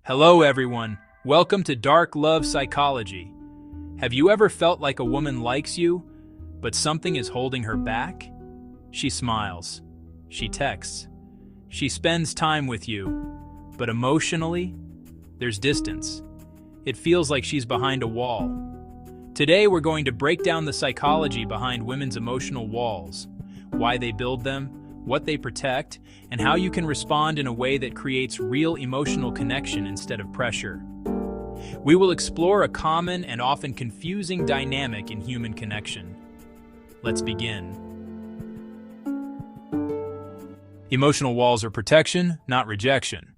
Hello everyone, welcome to Dark Love Psychology. Have you ever felt like a woman likes you, but something is holding her back? She smiles, she texts, she spends time with you, but emotionally, there's distance. It feels like she's behind a wall. Today we're going to break down the psychology behind women's emotional walls, why they build them, what they protect, and how you can respond in a way that creates real emotional connection instead of pressure. We will explore a common and often confusing dynamic in human connection. Let's begin. Emotional walls are protection, not rejection.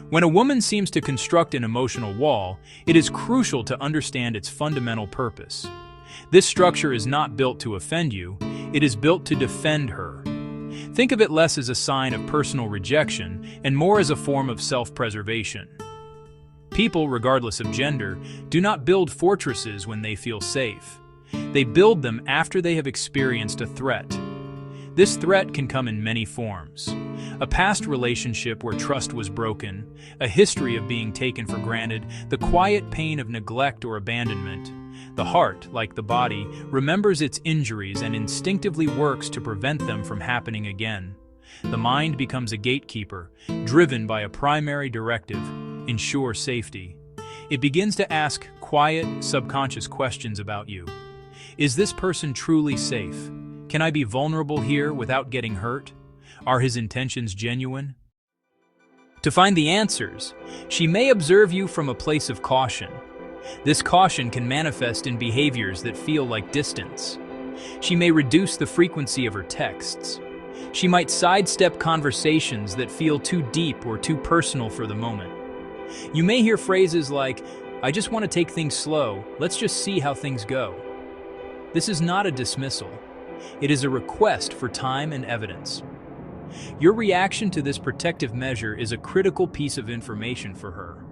When a woman seems to construct an emotional wall, it is crucial to understand its fundamental purpose. This structure is not built to offend you, it is built to defend her. Think of it less as a sign of personal rejection and more as a form of self-preservation. People, regardless of gender, do not build fortresses when they feel safe. They build them after they have experienced a threat. This threat can come in many forms. A past relationship where trust was broken, a history of being taken for granted, the quiet pain of neglect or abandonment. The heart, like the body, remembers its injuries and instinctively works to prevent them from happening again. The mind becomes a gatekeeper, driven by a primary directive: ensure safety. It begins to ask quiet, subconscious questions about you. Is this person truly safe? Can I be vulnerable here without getting hurt? Are his intentions genuine? To find the answers, she may observe you from a place of caution. This caution can manifest in behaviors that feel like distance. She may reduce the frequency of her texts. She might sidestep conversations that feel too deep or too personal for the moment. You may hear phrases like, "I just want to take things slow, let's just see how things go." This is not a dismissal. It is a request for time and evidence. Your reaction to this protective measure is a critical piece of information for her.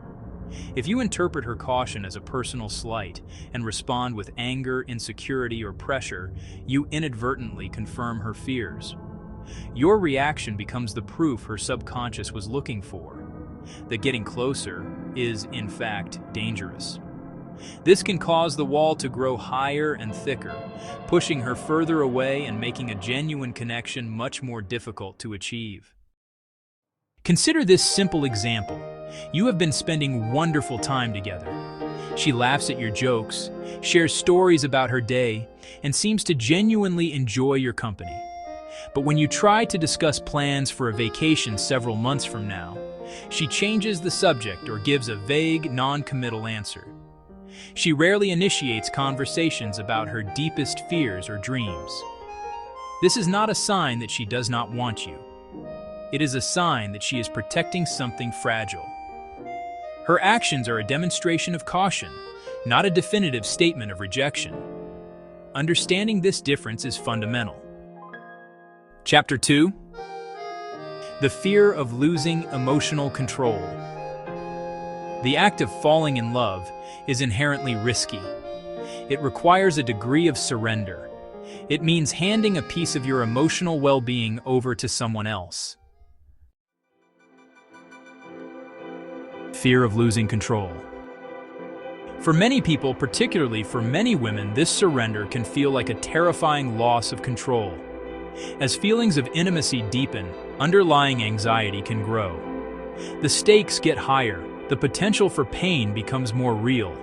If you interpret her caution as a personal slight and respond with anger, insecurity, or pressure, you inadvertently confirm her fears. Your reaction becomes the proof her subconscious was looking for, that getting closer is, in fact, dangerous. This can cause the wall to grow higher and thicker, pushing her further away and making a genuine connection much more difficult to achieve. Consider this simple example. You have been spending wonderful time together. She laughs at your jokes, shares stories about her day, and seems to genuinely enjoy your company. But when you try to discuss plans for a vacation several months from now, she changes the subject or gives a vague, non-committal answer. She rarely initiates conversations about her deepest fears or dreams. This is not a sign that she does not want you. It is a sign that she is protecting something fragile. Her actions are a demonstration of caution, not a definitive statement of rejection. Understanding this difference is fundamental. Chapter 2. The fear of losing emotional control. The act of falling in love is inherently risky. It requires a degree of surrender. It means handing a piece of your emotional well-being over to someone else. Fear of losing control. For many people, particularly for many women, this surrender can feel like a terrifying loss of control. As feelings of intimacy deepen, underlying anxiety can grow. The stakes get higher, the potential for pain becomes more real.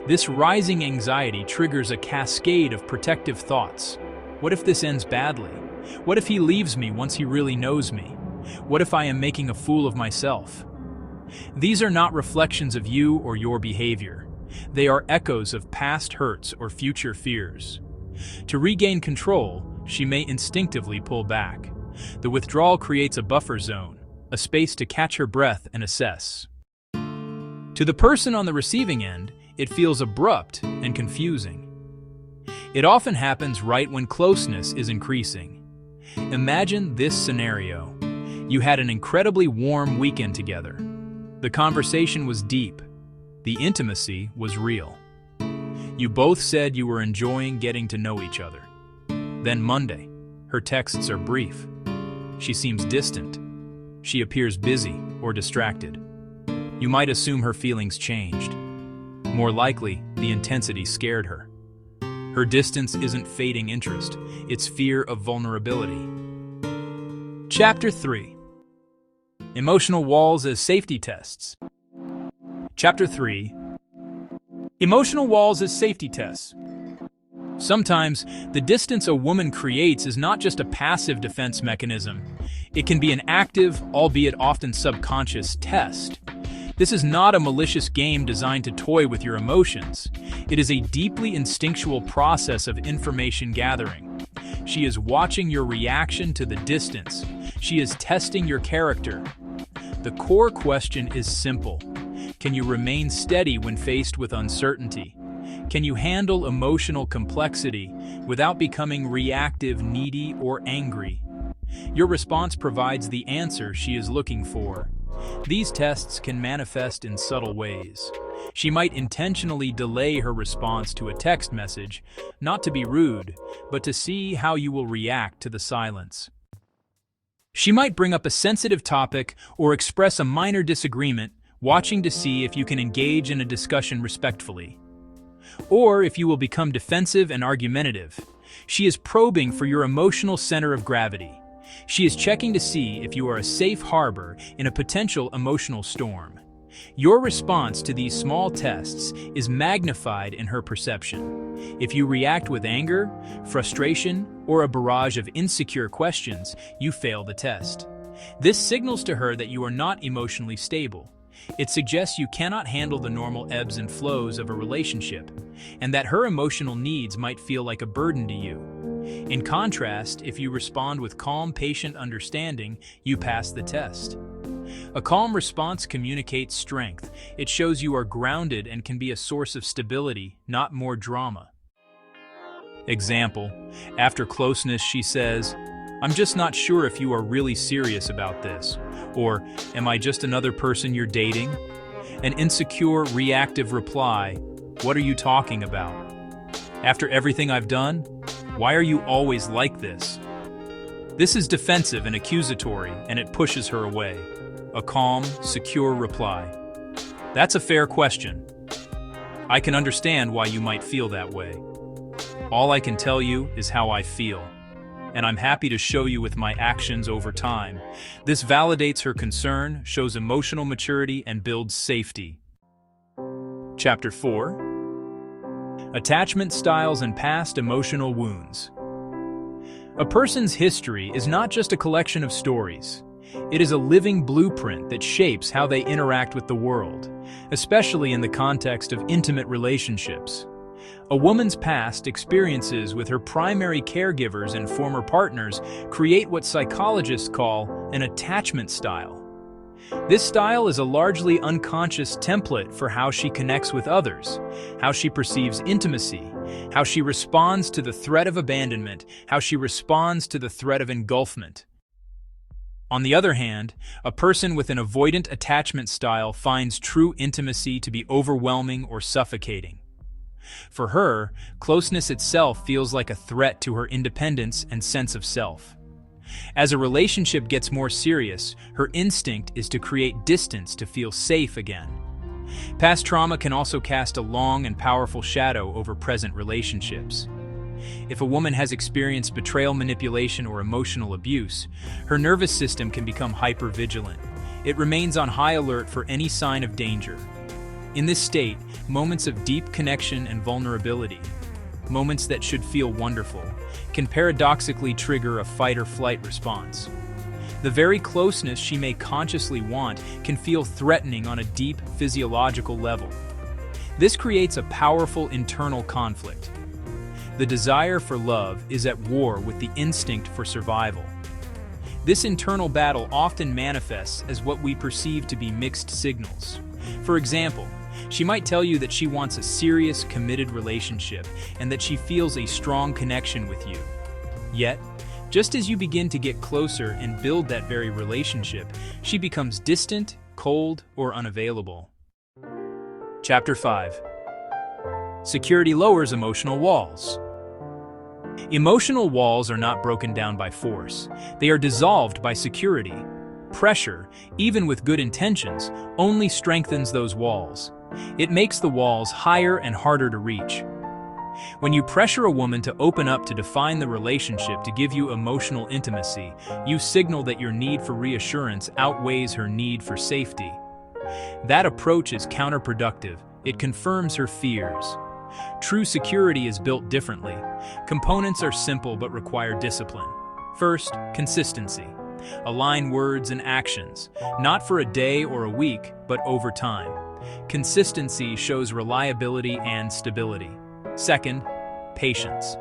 This rising anxiety triggers a cascade of protective thoughts. What if this ends badly? What if he leaves me once he really knows me? What if I am making a fool of myself? These are not reflections of you or your behavior. They are echoes of past hurts or future fears. To regain control, she may instinctively pull back. The withdrawal creates a buffer zone, a space to catch her breath and assess. To the person on the receiving end, it feels abrupt and confusing. It often happens right when closeness is increasing. Imagine this scenario. You had an incredibly warm weekend together. The conversation was deep. The intimacy was real. You both said you were enjoying getting to know each other. Then Monday, her texts are brief. She seems distant. She appears busy or distracted. You might assume her feelings changed. More likely, the intensity scared her. Her distance isn't fading interest, it's fear of vulnerability. Chapter 3. Emotional walls as safety tests. Chapter 3. Emotional walls as safety tests. Sometimes, the distance a woman creates is not just a passive defense mechanism. It can be an active, albeit often subconscious, test. This is not a malicious game designed to toy with your emotions. It is a deeply instinctual process of information gathering. She is watching your reaction to the distance. She is testing your character. The core question is simple. Can you remain steady when faced with uncertainty? Can you handle emotional complexity without becoming reactive, needy, or angry? Your response provides the answer she is looking for. These tests can manifest in subtle ways. She might intentionally delay her response to a text message, not to be rude, but to see how you will react to the silence. She might bring up a sensitive topic or express a minor disagreement, watching to see if you can engage in a discussion respectfully. Or if you will become defensive and argumentative. She is probing for your emotional center of gravity. She is checking to see if you are a safe harbor in a potential emotional storm. Your response to these small tests is magnified in her perception. If you react with anger, frustration, or a barrage of insecure questions, you fail the test. This signals to her that you are not emotionally stable. It suggests you cannot handle the normal ebbs and flows of a relationship, and that her emotional needs might feel like a burden to you. In contrast, if you respond with calm, patient understanding, you pass the test. A calm response communicates strength. It shows you are grounded and can be a source of stability, not more drama. Example: after closeness, she says, "I'm just not sure if you are really serious about this." Or, "Am I just another person you're dating?" An insecure, reactive reply: "What are you talking about? After everything I've done? Why are you always like this?" This is defensive and accusatory, and it pushes her away. A calm, secure reply: "That's a fair question. I can understand why you might feel that way. All I can tell you is how I feel, and I'm happy to show you with my actions over time." This validates her concern, shows emotional maturity, and builds safety. Chapter 4. Attachment styles and past emotional wounds. A person's history is not just a collection of stories. It is a living blueprint that shapes how they interact with the world, especially in the context of intimate relationships. A woman's past experiences with her primary caregivers and former partners create what psychologists call an attachment style. This style is a largely unconscious template for how she connects with others, how she perceives intimacy, how she responds to the threat of abandonment, how she responds to the threat of engulfment. On the other hand, a person with an avoidant attachment style finds true intimacy to be overwhelming or suffocating. For her, closeness itself feels like a threat to her independence and sense of self. As a relationship gets more serious, her instinct is to create distance to feel safe again. Past trauma can also cast a long and powerful shadow over present relationships. If a woman has experienced betrayal, manipulation, or emotional abuse, her nervous system can become hypervigilant. It remains on high alert for any sign of danger. In this state, moments of deep connection and vulnerability, moments that should feel wonderful, can paradoxically trigger a fight-or-flight response. The very closeness she may consciously want can feel threatening on a deep physiological level. This creates a powerful internal conflict. The desire for love is at war with the instinct for survival. This internal battle often manifests as what we perceive to be mixed signals. For example, she might tell you that she wants a serious, committed relationship and that she feels a strong connection with you. Yet, just as you begin to get closer and build that very relationship, she becomes distant, cold, or unavailable. Chapter 5. Security lowers emotional walls. Emotional walls are not broken down by force. They are dissolved by security. pressure, even with good intentions, only strengthens those walls. It makes the walls higher and harder to reach. When you pressure a woman to open up to define the relationship to give you emotional intimacy, you signal that your need for reassurance outweighs her need for safety. That approach is counterproductive. It confirms her fears. True security is built differently. Components are simple but require discipline. First, consistency. Align words and actions, not for a day or a week, but over time. Consistency shows reliability and stability. Second, patience.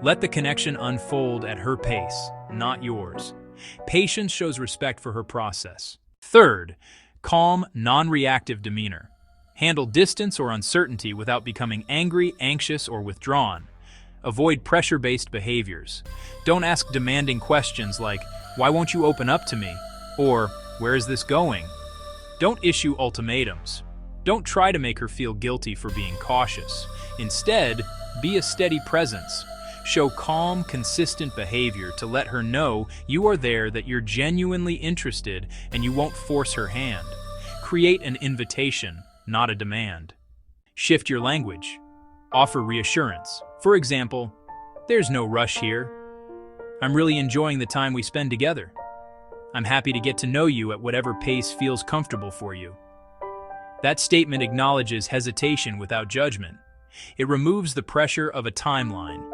Let the connection unfold at her pace, not yours. Patience shows respect for her process. Third, calm, non-reactive demeanor. Handle distance or uncertainty without becoming angry, anxious, or withdrawn. Avoid pressure-based behaviors. Don't ask demanding questions like, "Why won't you open up to me?" or "Where is this going?" Don't issue ultimatums. Don't try to make her feel guilty for being cautious. Instead, be a steady presence. Show calm, consistent behavior to let her know you are there, that you're genuinely interested, and you won't force her hand. Create an invitation, not a demand. Shift your language. Offer reassurance. For example, "There's no rush here. I'm really enjoying the time we spend together. I'm happy to get to know you at whatever pace feels comfortable for you." That statement acknowledges hesitation without judgment. It removes the pressure of a timeline.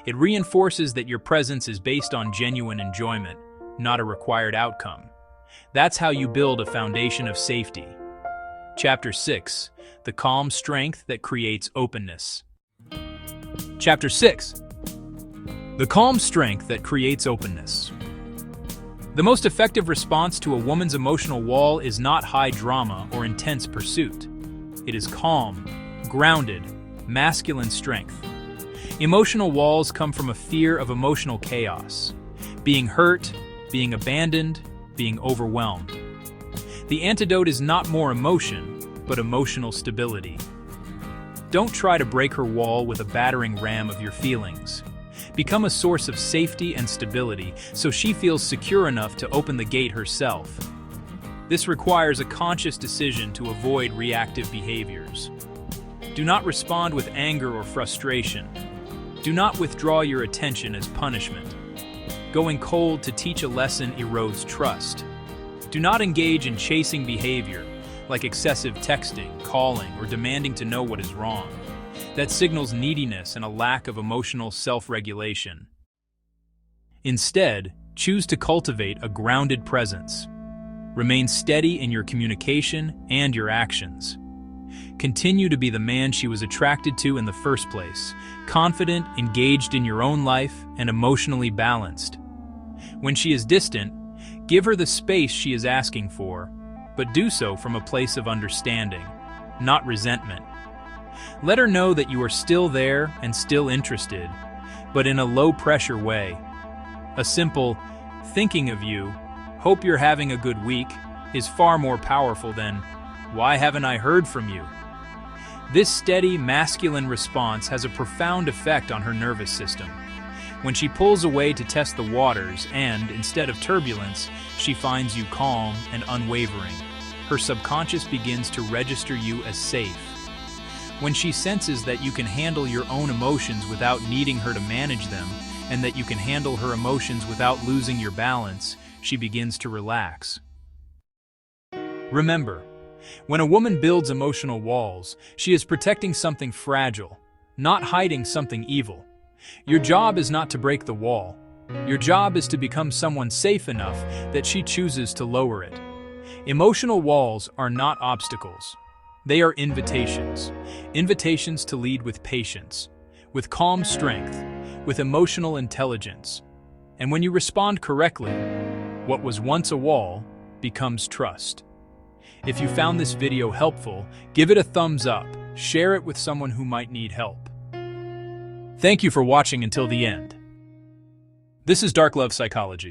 It reinforces that your presence is based on genuine enjoyment, not a required outcome. That's how you build a foundation of safety. Chapter 6. The calm strength that creates openness. Chapter 6. The calm strength that creates openness. The most effective response to a woman's emotional wall is not high drama or intense pursuit. It is calm, grounded, masculine strength. Emotional walls come from a fear of emotional chaos, being hurt, being abandoned, being overwhelmed. The antidote is not more emotion, but emotional stability. Don't try to break her wall with a battering ram of your feelings. Become a source of safety and stability so she feels secure enough to open the gate herself. This requires a conscious decision to avoid reactive behaviors. Do not respond with anger or frustration. Do not withdraw your attention as punishment. Going cold to teach a lesson erodes trust. Do not engage in chasing behavior, like excessive texting, calling, or demanding to know what is wrong. That signals neediness and a lack of emotional self-regulation. Instead, choose to cultivate a grounded presence. Remain steady in your communication and your actions. Continue to be the man she was attracted to in the first place, confident, engaged in your own life, and emotionally balanced. When she is distant, give her the space she is asking for, but do so from a place of understanding, not resentment. Let her know that you are still there and still interested, but in a low-pressure way. A simple, "Thinking of you, hope you're having a good week," is far more powerful than, "Why haven't I heard from you?" This steady, masculine response has a profound effect on her nervous system. When she pulls away to test the waters and, instead of turbulence, she finds you calm and unwavering, her subconscious begins to register you as safe. When she senses that you can handle your own emotions without needing her to manage them, and that you can handle her emotions without losing your balance, she begins to relax. Remember, when a woman builds emotional walls, she is protecting something fragile, not hiding something evil. Your job is not to break the wall. Your job is to become someone safe enough that she chooses to lower it. Emotional walls are not obstacles. They are invitations. Invitations to lead with patience, with calm strength, with emotional intelligence. And when you respond correctly, what was once a wall becomes trust. If you found this video helpful, give it a thumbs up, share it with someone who might need help. Thank you for watching until the end. This is Dark Love Psychology.